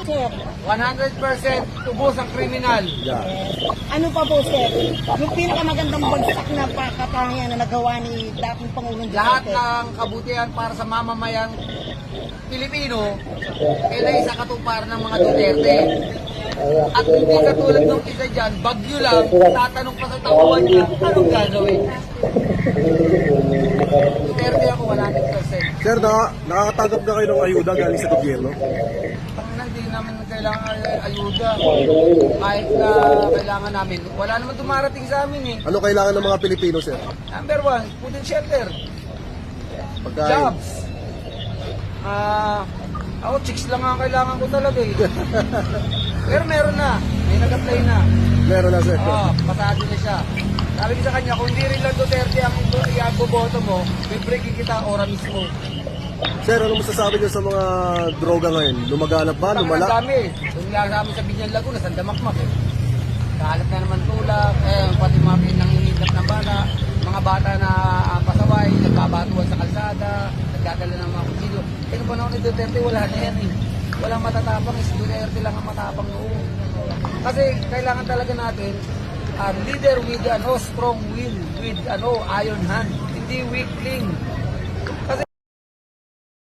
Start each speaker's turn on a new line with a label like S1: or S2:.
S1: Sir,
S2: 100% ubos ang kriminal.
S3: Yeah.
S1: ano pa po, sir? Yung pinakamagandang bagsak na katangian na nagawa ni dating Pangulong
S2: Lahat
S1: Duterte.
S2: ng kabutihan para sa mamamayang Pilipino ay sa katuparan ng mga Duterte. At hindi katulad ng isa dyan, bagyo lang, tatanong pa sa tauhan niya, anong gagawin? Duterte ako 100%.
S3: Sir, nakakatanggap na kayo ng ayuda galing sa gobyerno?
S2: Hindi naman kailangan ayuda. Kahit na kailangan namin, wala naman dumarating sa amin eh.
S3: Ano kailangan ng mga Pilipino, sir?
S2: Number one, food and shelter.
S3: Pagkain.
S2: Jobs. Ako, chicks lang ang kailangan ko talaga eh. Pero meron na. May nag-apply na.
S3: Meron na, sir.
S2: Pasado na siya. Sabi ko sa kanya, kung hindi rin lang Duterte ang iaboboto mo, bibreaking kita ora mismo.
S3: Sir, ano masasabi niyo sa mga droga ngayon? Lumaganap ba?
S2: Ang
S3: Lumala?
S2: dami. Yung nga sa amin sa Binyan Laguna, San Damakmak eh. Kahalat na naman tulak, pati mga pinangingitlap ng bata, mga bata na pasaway, nagbabatuan sa kalsada, nagdadala ng mga kutsilyo. Eh, nung panahon ni Duterte, wala na yan eh. Walang matatapang, si Duterte lang ang matapang noon. Kasi kailangan talaga natin, leader with strong will, with iron hand, hindi weakling. Kasi